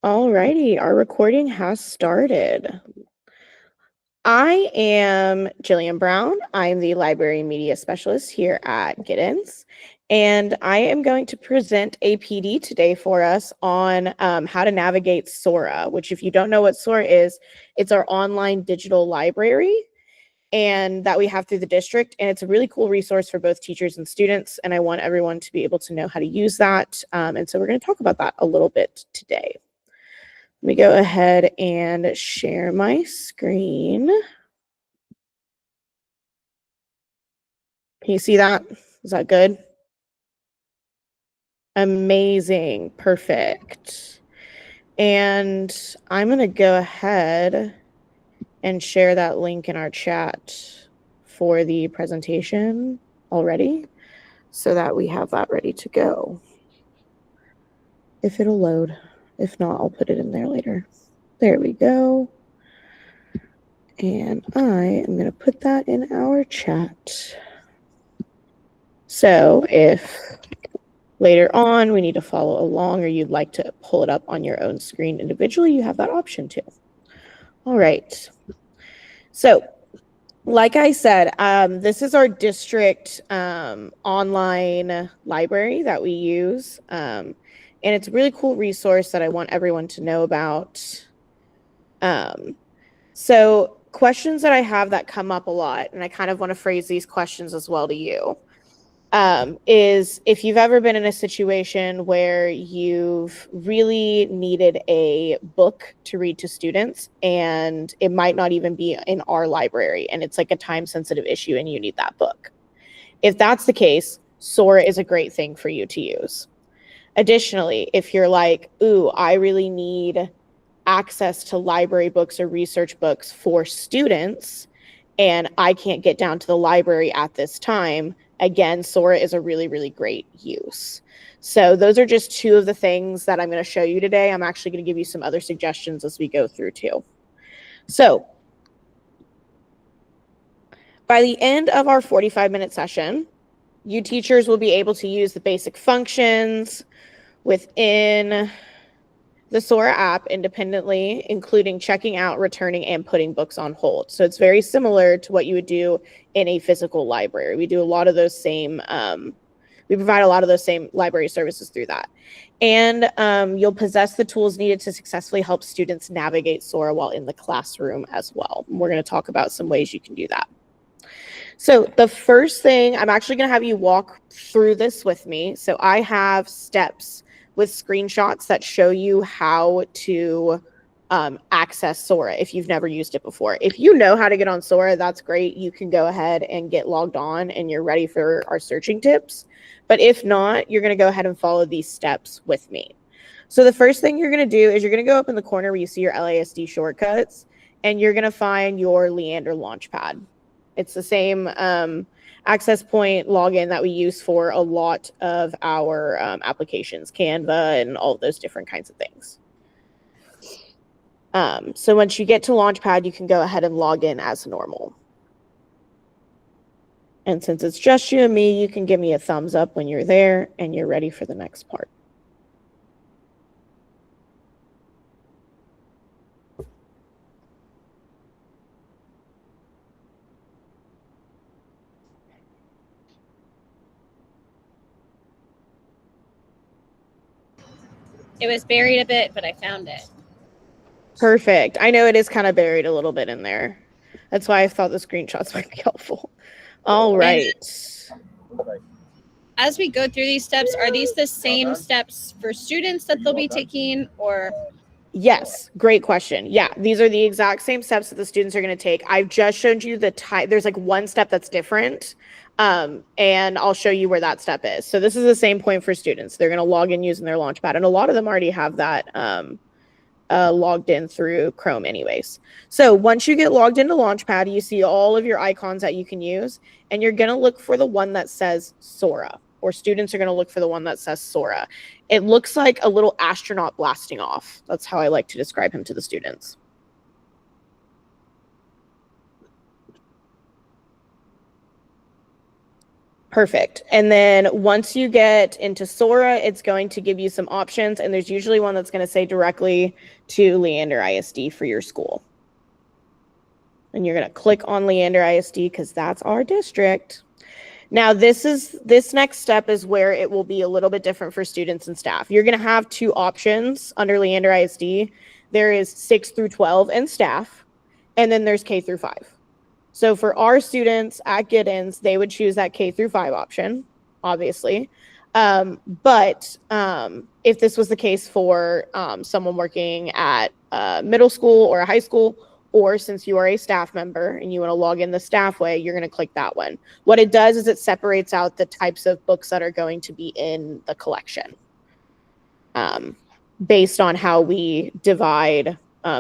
Alrighty, our recording has started. I am Jillian Brown. I'm the Library Media Specialist here at Giddens, and I am going to present a PD today for us on how to navigate Sora, which if you don't know what Sora is, it's our online digital library and that we have through the district. And it's a really cool resource for both teachers and students. And I want everyone to be able to know how to use that. And so we're going to talk about that a little bit today. Let me go ahead and share my screen. Can you see that? Is that good? Amazing. Perfect. And I'm going to go ahead and share that link in our chat for the presentation already so that we have that ready to go. If it'll load. If not, I'll put it in there later. There we go. And I am going to put that in our chat. So if later on we need to follow along or you'd like to pull it up on your own screen individually, you have that option too. All right. So like I said, this is our district online library that we use. And it's a really cool resource that I want everyone to know about. So questions that I have that come up a lot, and I kind of want to phrase these questions as well to you, is if you've ever been in a situation where you've really needed a book to read to students and it might not even be in our library and it's like a time-sensitive issue and you need that book. If that's the case, Sora is a great thing for you to use. Additionally, if you're like, ooh, I really need access to library books or research books for students and I can't get down to the library at this time, again, Sora is a really, really great use. So those are just two of the things that I'm going to show you today. I'm actually going to give you some other suggestions as we go through too. So by the end of our 45-minute session, you teachers will be able to use the basic functions within the Sora app independently, including checking out, returning, and putting books on hold. So it's very similar to what you would do in a physical library. We do a lot of those same, we provide a lot of those same library services through that. And you'll possess the tools needed to successfully help students navigate Sora while in the classroom as well. We're going to talk about some ways you can do that. So the first thing, I'm actually going to have you walk through this with me. So I have steps with screenshots that show you how to access Sora if you've never used it before. If you know how to get on Sora, that's great. You can go ahead and get logged on and you're ready for our searching tips. But if not, you're going to go ahead and follow these steps with me. So the first thing you're going to do is you're going to go up in the corner where you see your LASD shortcuts and you're going to find your Leander Launchpad. It's the same access point login that we use for a lot of our applications, Canva and all of those different kinds of things. So once you get to Launchpad, you can go ahead and log in as normal. And since it's just you and me, you can give me a thumbs up when you're there and you're ready for the next part. It was buried a bit, but I found it. Perfect. I know it is kind of buried a little bit in there. That's why I thought the screenshots might be helpful. All right. As we go through these steps, are these the same steps for students that they'll be taking, or? Yes, great question. Yeah, these are the exact same steps that the students are going to take. I've just showed you the type. There's like one step that's different, and I'll show you where that step is. So this is the same point for students. They're going to log in using their Launchpad, and a lot of them already have that logged in through Chrome anyways. So once you get logged into Launchpad, you see all of your icons that you can use, and you're going to look for the one that says Sora, or students are going to look for the one that says Sora. It looks like a little astronaut blasting off. That's how I like to describe him to the students. Perfect. And then once you get into Sora, it's going to give you some options, and there's usually one that's going to say directly to Leander ISD for your school. And you're going to click on Leander ISD because that's our district. Now, this next step is where it will be a little bit different for students and staff. You're going to have two options under Leander ISD. There is 6 through 12 and staff, and then there's K through 5. So for our students at Giddens, they would choose that K through 5 option, obviously. But if this was the case for someone working at a middle school or a high school, or since you are a staff member and you want to log in the staff way, you're going to click that one. What it does is it separates out the types of books that are going to be in the collection based on how we divide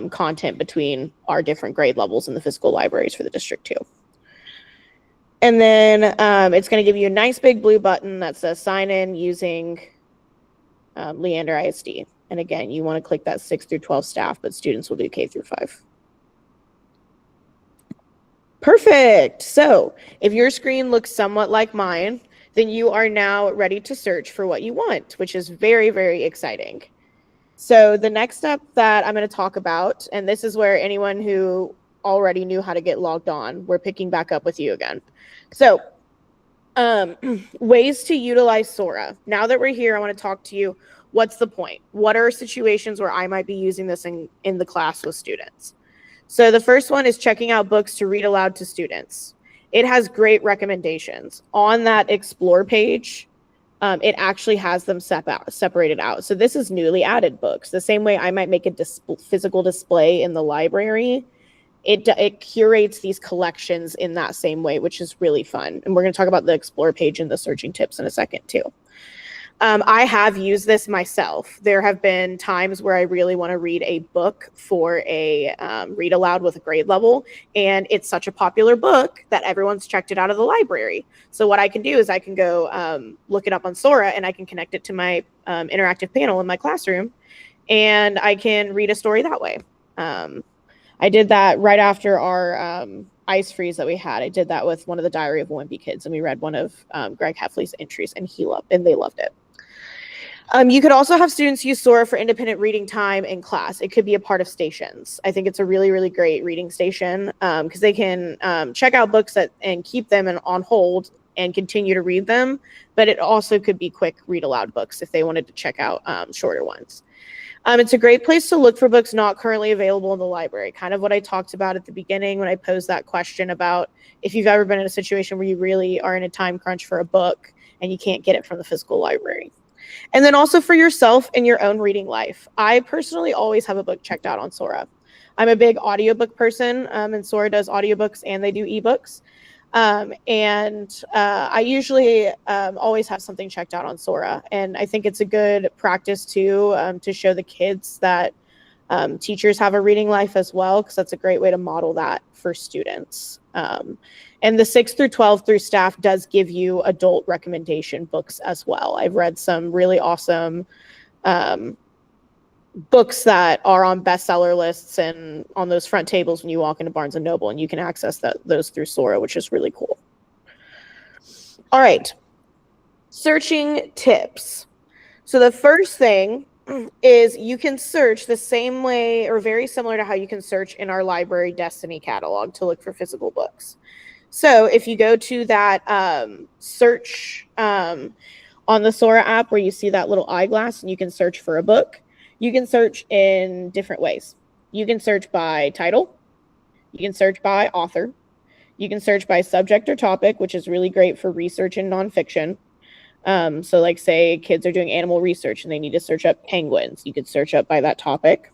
content between our different grade levels in the physical libraries for the district too. And then it's going to give you a nice big blue button that says sign in using Leander ISD. And again, you want to click that 6 through 12 staff, but students will do K through 5. Perfect. So if your screen looks somewhat like mine, then you are now ready to search for what you want, which is very, very exciting. So the next step that I'm going to talk about, and this is where anyone who already knew how to get logged on, we're picking back up with you again. So ways to utilize Sora. Now that we're here, I want to talk to you. What's the point? What are situations where I might be using this in the class with students? So the first one is checking out books to read aloud to students. It has great recommendations. On that Explore page, it actually has them separated out. So this is newly added books. The same way I might make a physical display in the library, it curates these collections in that same way, which is really fun. And we're going to talk about the Explore page and the searching tips in a second too. I have used this myself. There have been times where I really want to read a book for a read aloud with a grade level, and it's such a popular book that everyone's checked it out of the library. So what I can do is I can go look it up on Sora, and I can connect it to my interactive panel in my classroom, and I can read a story that way. I did that right after our ice freeze that we had. I did that with one of the Diary of a Wimpy Kids, and we read one of Greg Heffley's entries, and they loved it. You could also have students use Sora for independent reading time in class. It could be a part of stations. I think it's a really, really great reading station because they can check out books and keep them on hold and continue to read them. But it also could be quick read aloud books if they wanted to check out shorter ones. It's a great place to look for books not currently available in the library. Kind of what I talked about at the beginning when I posed that question about if you've ever been in a situation where you really are in a time crunch for a book and you can't get it from the physical library. And then also for yourself in your own reading life. I personally always have a book checked out on Sora. I'm a big audiobook person, and Sora does audiobooks and they do ebooks. I usually always have something checked out on Sora. And I think it's a good practice too, to show the kids that teachers have a reading life as well, because that's a great way to model that for students. And the 6 through 12 through staff does give you adult recommendation books as well. I've read some really awesome books that are on bestseller lists and on those front tables when you walk into Barnes & Noble, and you can access those through Sora, which is really cool. All right, searching tips. So the first thing is you can search the same way or very similar to how you can search in our library Destiny catalog to look for physical books. So if you go to that search on the Sora app where you see that little eyeglass and you can search for a book, you can search in different ways. You can search by title. You can search by author. You can search by subject or topic, which is really great for research and nonfiction. So like say kids are doing animal research and they need to search up penguins. You could search up by that topic.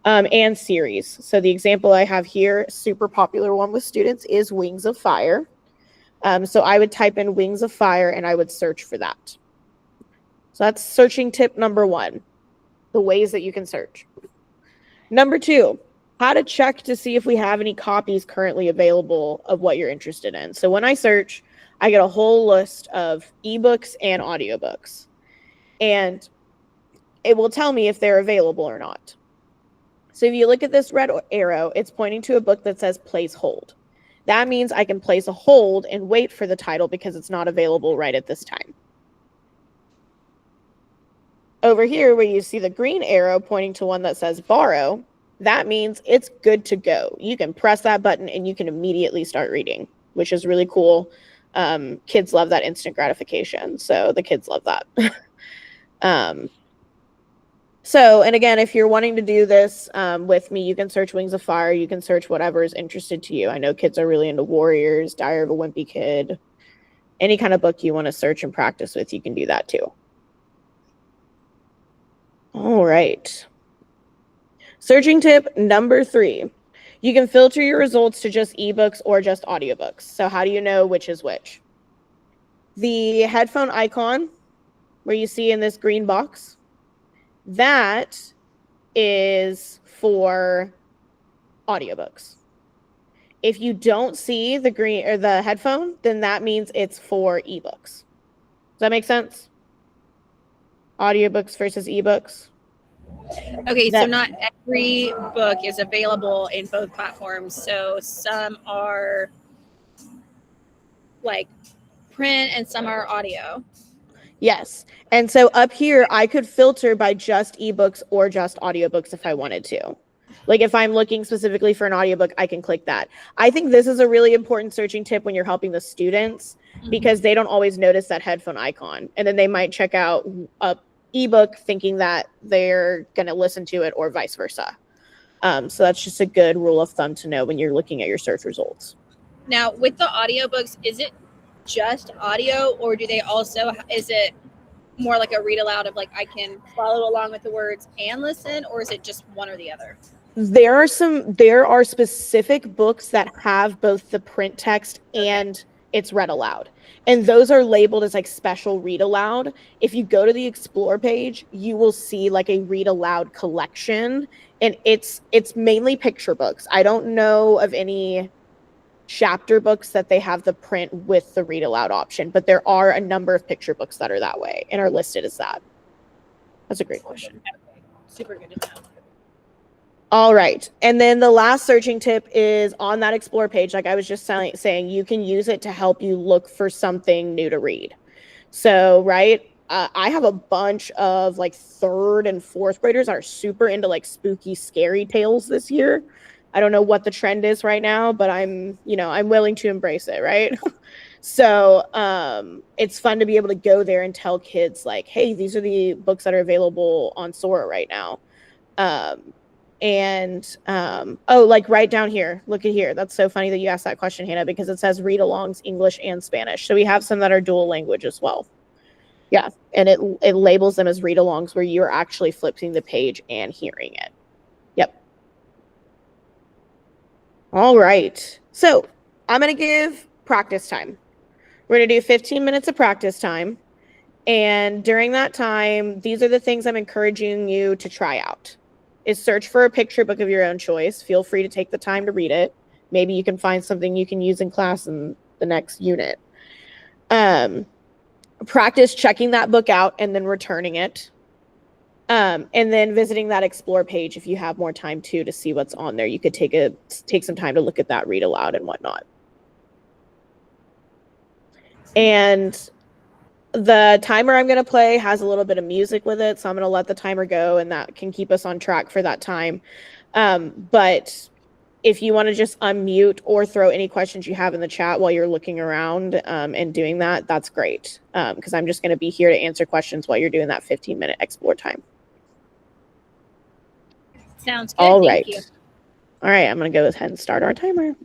And series. So the example I have here, super popular one with students, is Wings of Fire. So I would type in Wings of Fire and I would search for that. So that's searching tip number 1, the ways that you can search. Number 2, how to check to see if we have any copies currently available of what you're interested in. So when I search, I get a whole list of ebooks and audiobooks. And it will tell me if they're available or not. So if you look at this red arrow, it's pointing to a book that says place hold. That means I can place a hold and wait for the title because it's not available right at this time. Over here, where you see the green arrow pointing to one that says borrow, that means it's good to go. You can press that button and you can immediately start reading, which is really cool. Kids love that instant gratification. So the kids love that. And again, if you're wanting to do this with me, you can search Wings of Fire. You can search whatever is interested to you. I know kids are really into Warriors, Diary of a Wimpy Kid. Any kind of book you want to search and practice with, you can do that too. All right. Searching tip number 3. You can filter your results to just ebooks or just audiobooks. So how do you know which is which? The headphone icon, where you see in this green box, that is for audiobooks. If you don't see the green or the headphone, then that means it's for ebooks. Does that make sense? Audiobooks versus ebooks. Okay, so not every book is available in both platforms. So some are like print and some are audio. Yes. And so up here, I could filter by just ebooks or just audiobooks if I wanted to. Like if I'm looking specifically for an audiobook, I can click that. I think this is a really important searching tip when you're helping the students because they don't always notice that headphone icon. And then they might check out a ebook thinking that they're going to listen to it or vice versa. So that's just a good rule of thumb to know when you're looking at your search results. Now, with the audiobooks, is it just audio or do they also, is it more like a read aloud of like I can follow along with the words and listen, or is it just one or the other? There are specific books that have both the print text and it's read aloud. And those are labeled as like special read aloud. If you go to the explore page, you will see like a read aloud collection, and it's mainly picture books. I don't know of any chapter books that they have the print with the read aloud option, but there are a number of picture books that are that way and are listed as that. That's a great question. Super good to know. All right. And then the last searching tip is on that explore page. Like I was just saying, you can use it to help you look for something new to read. So, right, I have a bunch of like 3rd and 4th graders that are super into like spooky, scary tales this year. I don't know what the trend is right now, but I'm willing to embrace it, right? So it's fun to be able to go there and tell kids like, hey, these are the books that are available on Sora right now. Like right down here, look at here. That's so funny that you asked that question, Hannah, because it says read alongs English and Spanish. So we have some that are dual language as well. Yeah, and it labels them as read alongs where you're actually flipping the page and hearing it. Yep. All right. So I'm going to give practice time. We're going to do 15 minutes of practice time. And during that time, these are the things I'm encouraging you to try out. Is search for a picture book of your own choice. Feel free to take the time to read it. Maybe you can find something you can use in class in the next unit. Practice checking that book out and then returning it. And then visiting that explore page if you have more time too to see what's on there. You could take some time to look at that, read aloud and whatnot. And the timer I'm going to play has a little bit of music with it, so I'm going to let the timer go, and that can keep us on track for that time. But if you want to just unmute or throw any questions you have in the chat while you're looking around and doing that, that's great, because I'm just going to be here to answer questions while you're doing that 15-minute explore time. Sounds good. All Thank right. you. All right, I'm going to go ahead and start our timer.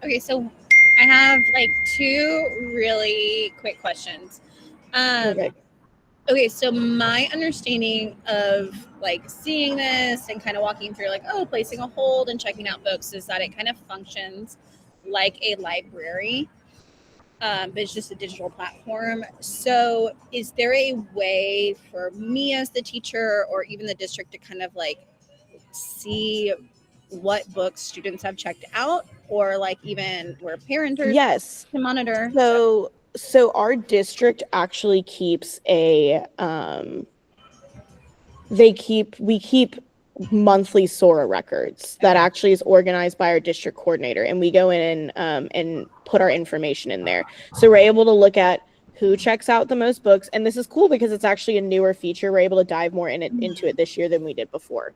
Okay, so I have like two really quick questions. Okay. Okay, so my understanding of like seeing this and kind of walking through like, oh, placing a hold and checking out books is that it kind of functions like a library, but it's just a digital platform. So is there a way for me as the teacher or even the district to kind of like see what books students have checked out, or like even where parenters Yes. can monitor? So our district actually keeps a we keep monthly Sora records that actually is organized by our district coordinator, and we go in and put our information in there. So we're able to look at who checks out the most books, and this is cool because it's actually a newer feature. We're able to dive more into it this year than we did before.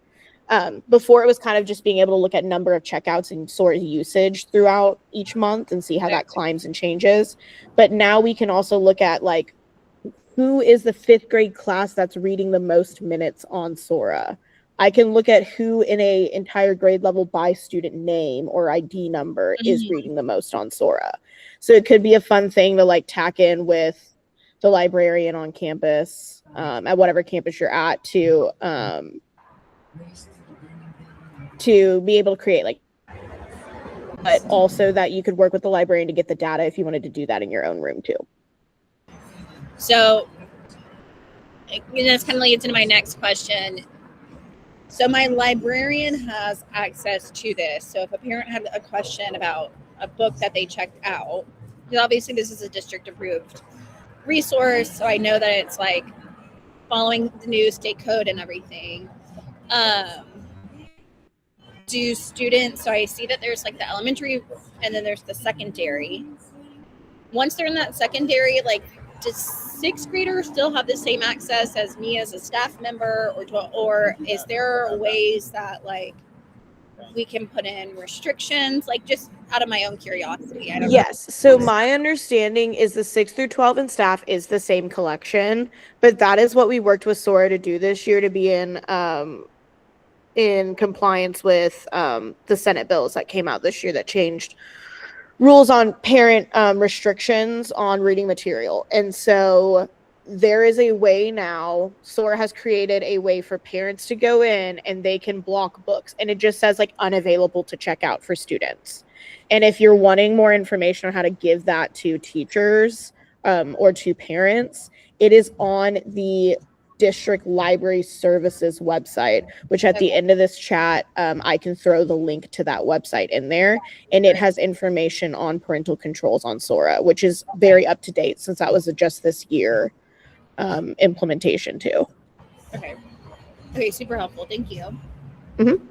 Before it was kind of just being able to look at number of checkouts and Sora usage throughout each month and see how that climbs and changes. But now we can also look at like who is the fifth grade class that's reading the most minutes on Sora. I can look at who in a entire grade level by student name or ID number is reading the most on Sora. So it could be a fun thing to like tack in with the librarian on campus, at whatever campus you're at, to be able to create like, but also that you could work with the librarian to get the data if you wanted to do that in your own room too. So that's kind of leads into my next question. So my librarian has access to this. So if a parent had a question about a book that they checked out, because obviously this is a district approved resource, so I know that it's like following the new state code and everything. Um, do students, so I see that there's like the elementary and then there's the secondary. Once they're in that secondary, like, does sixth graders still have the same access as me as a staff member, or is there ways that like we can put in restrictions, like just out of my own curiosity? I don't know. Yes. So my understanding is the 6 through 12 and staff is the same collection, but that is what we worked with Sora to do this year to be in compliance with the Senate bills that came out this year that changed rules on parent restrictions on reading material. And so there is a way now, Sora has created a way for parents to go in and they can block books, and it just says like unavailable to check out for students. And if you're wanting more information on how to give that to teachers or to parents, it is on the district library services website, which at the end of this chat, I can throw the link to that website in there, and it has information on parental controls on Sora, which is very up to date since that was just this year implementation too. Okay. Okay, super helpful. Thank you. Mm-hmm.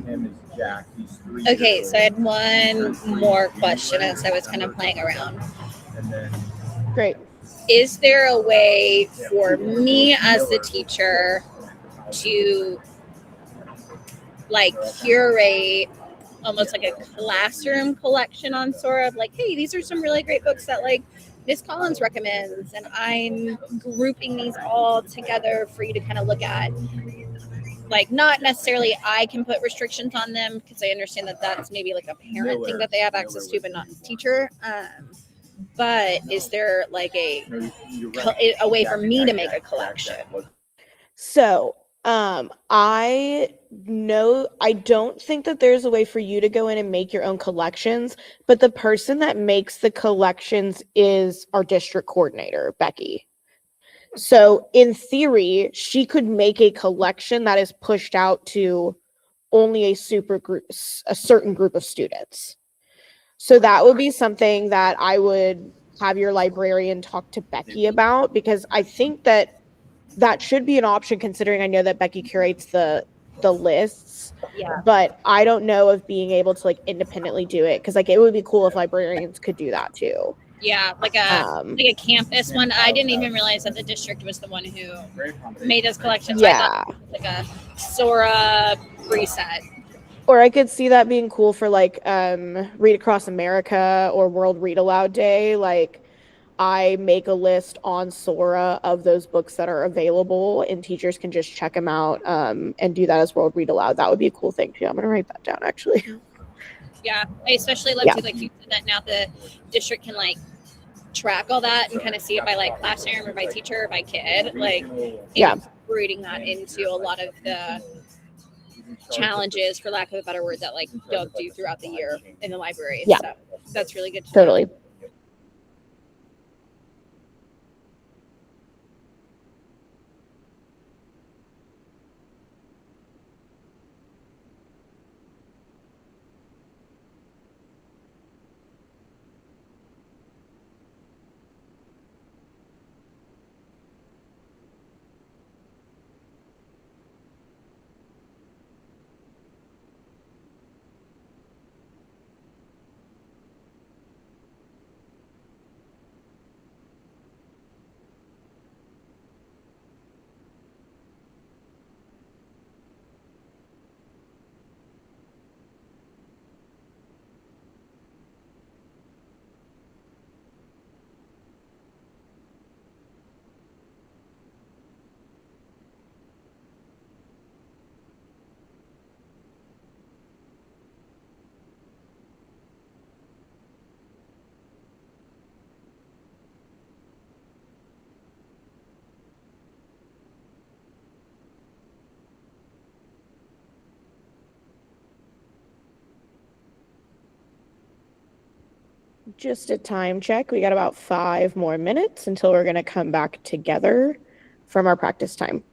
Him is Jack. He's 3 Okay, years so I old. had one more question as I was kind of playing around. And then Great. Is there a way for me as the teacher to like curate almost like a classroom collection on Sora of like, hey, these are some really great books that like Miss Collins recommends, and I'm grouping these all together for you to kind of look at. Like, not necessarily I can put restrictions on them because I understand that that's maybe like a parent thing that they have access to, but not the teacher. But is there like a way for me to make a collection? So, I don't think that there's a way for you to go in and make your own collections, but the person that makes the collections is our district coordinator, Becky. So in theory, she could make a collection that is pushed out to only a certain group of students. So that would be something that I would have your librarian talk to Becky about, because I think that should be an option, considering I know that Becky curates the lists. Yeah. But I don't know of being able to like independently do it, because like it would be cool if librarians could do that too. Yeah, like a campus one. I didn't even realize that the district was the one who made those collections. Yeah. I thought it was like a Sora preset. Or I could see that being cool for like Read Across America or World Read Aloud Day. Like, I make a list on Sora of those books that are available, and teachers can just check them out and do that as World Read Aloud. That would be a cool thing too. I'm gonna write that down actually. Yeah, I especially love to like you said that now the district can like track all that and kind of see it by like classroom or by teacher or by kid. Like, incorporating that into a lot of the challenges, for lack of a better word, that like they'll do throughout the year in the library. Yeah. So that's really good to Totally. know. Just a time check. We got about 5 more minutes until we're going to come back together from our practice time.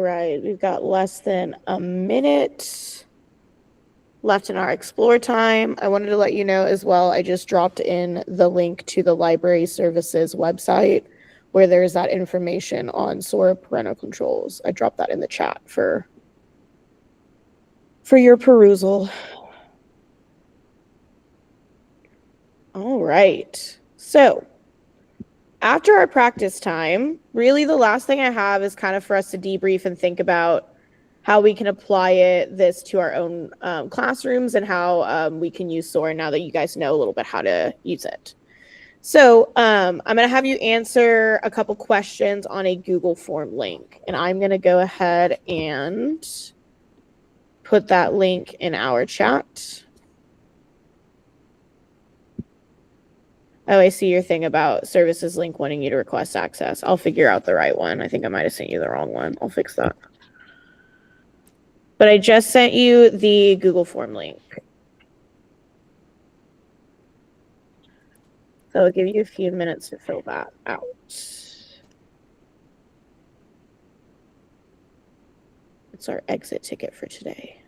right, we've got less than a minute left in our explore time. I wanted to let you know as well, I just dropped in the link to the library services website where there's that information on Sora parental controls. I dropped that in the chat for your perusal. All right. So after our practice time, really the last thing I have is kind of for us to debrief and think about how we can apply this to our own classrooms and how we can use Sora now that you guys know a little bit how to use it. So I'm going to have you answer a couple questions on a Google form link, and I'm going to go ahead and put that link in our chat. Oh, I see your thing about services link wanting you to request access. I'll figure out the right one. I think I might have sent you the wrong one. I'll fix that. But I just sent you the Google form link. So I'll give you a few minutes to fill that out. It's our exit ticket for today.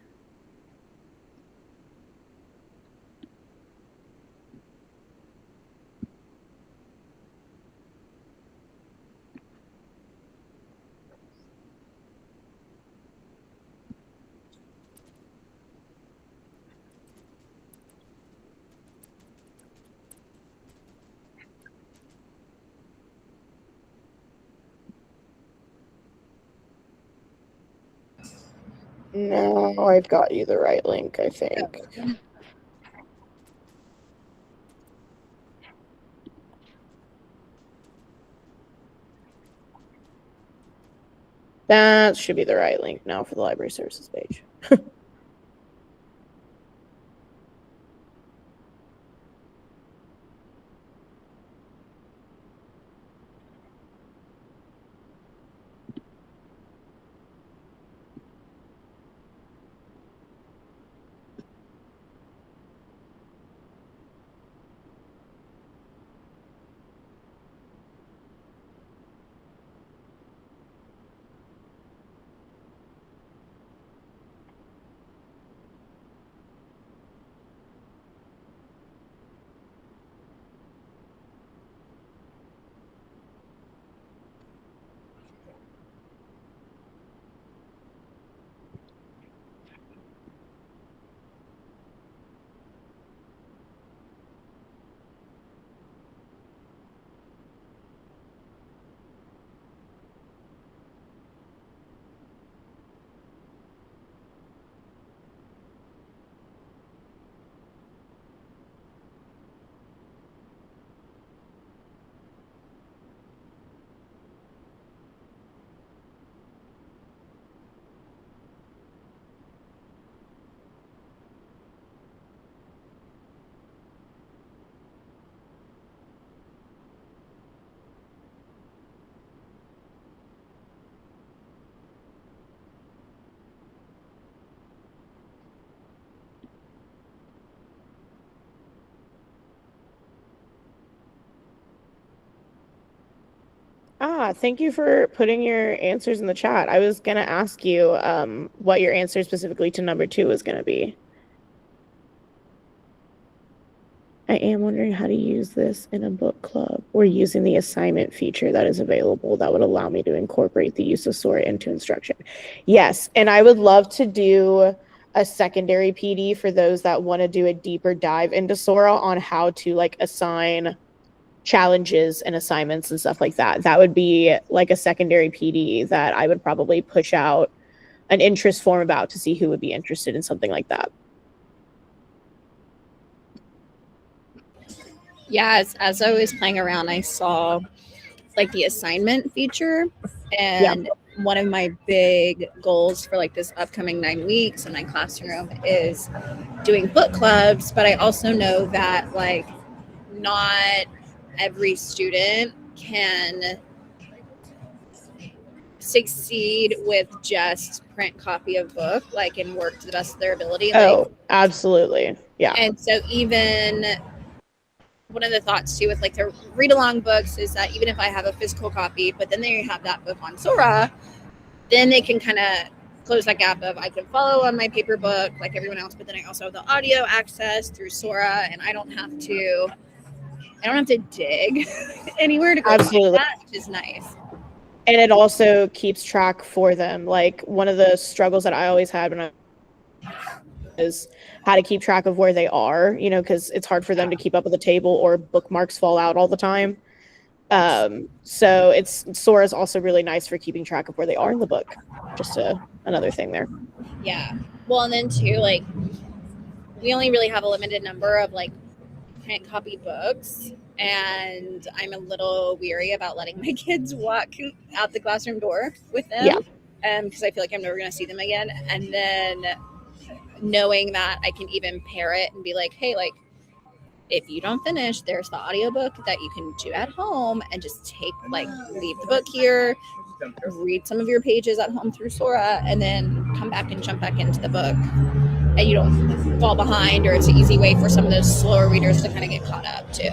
No, I've got you the right link, I think. That should be the right link now for the library services page. Thank you for putting your answers in the chat. I was going to ask you what your answer specifically to number 2 was going to be. I am wondering how to use this in a book club or using the assignment feature that is available that would allow me to incorporate the use of Sora into instruction. Yes, and I would love to do a secondary PD for those that want to do a deeper dive into Sora on how to like assign challenges and assignments and stuff like that. That would be like a secondary PD that I would probably push out an interest form about to see who would be interested in something like that. Yeah, as I was playing around, I saw like the assignment feature, and one of my big goals for like this upcoming 9 weeks in my classroom is doing book clubs. But I also know that like not every student can succeed with just print copy of book, like, and work to the best of their ability. Oh, absolutely. Yeah. And so even one of the thoughts too with like the read along books is that even if I have a physical copy, but then they have that book on Sora, then they can kind of close that gap of I can follow on my paper book like everyone else, but then I also have the audio access through Sora, and I don't have to dig anywhere to go find Absolutely. that, which is nice. And it also keeps track for them. Like one of the struggles that I always had when I is how to keep track of where they are, you know, because it's hard for them to keep up with the table or bookmarks fall out all the time. So Sora is also really nice for keeping track of where they are in the book. Just another thing there. Yeah. Well, and then too, like we only really have a limited number of like print copy books, and I'm a little weary about letting my kids walk out the classroom door with them. Yeah. Because I feel like I'm never going to see them again. And then knowing that I can even pair it and be like, hey, like, if you don't finish, there's the audiobook that you can do at home and just take, like, leave the book here, read some of your pages at home through Sora, and then come back and jump back into the book. And you don't fall behind, or it's an easy way for some of those slower readers to kind of get caught up too.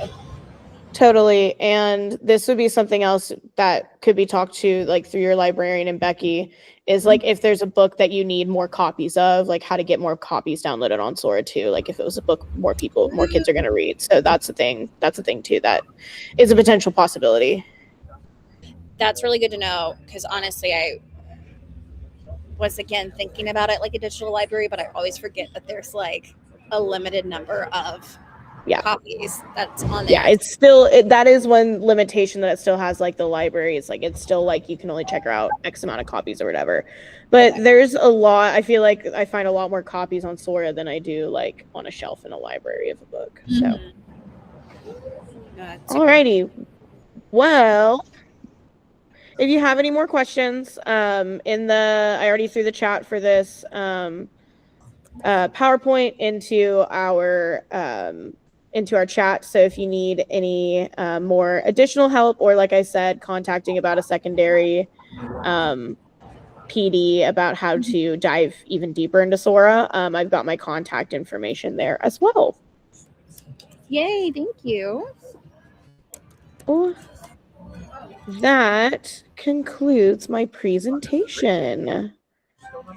Totally. And this would be something else that could be talked to like through your librarian and Becky is like if there's a book that you need more copies of, like how to get more copies downloaded on Sora too. Like if it was a book more kids are going to read. So that's a thing. That's a thing too. That is a potential possibility. That's really good to know, because honestly, I was again thinking about it like a digital library, but I always forget that there's like a limited number of copies that's on there. Yeah, it's still that is one limitation that it still has. Like the library, it's like it's still like you can only check out X amount of copies or whatever. But there's a lot. I feel like I find a lot more copies on Sora than I do like on a shelf in a library of a book. So, alrighty. Well, if you have any more questions, I already threw the chat for this PowerPoint into our chat. So if you need any more additional help, or like I said, contacting about a secondary PD about how to dive even deeper into Sora, I've got my contact information there as well. Yay, thank you. Well, that concludes my presentation.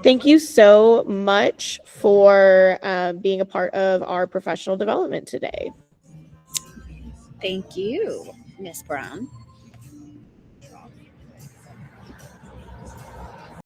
Thank you so much for being a part of our professional development today. Thank you, Miss Brown.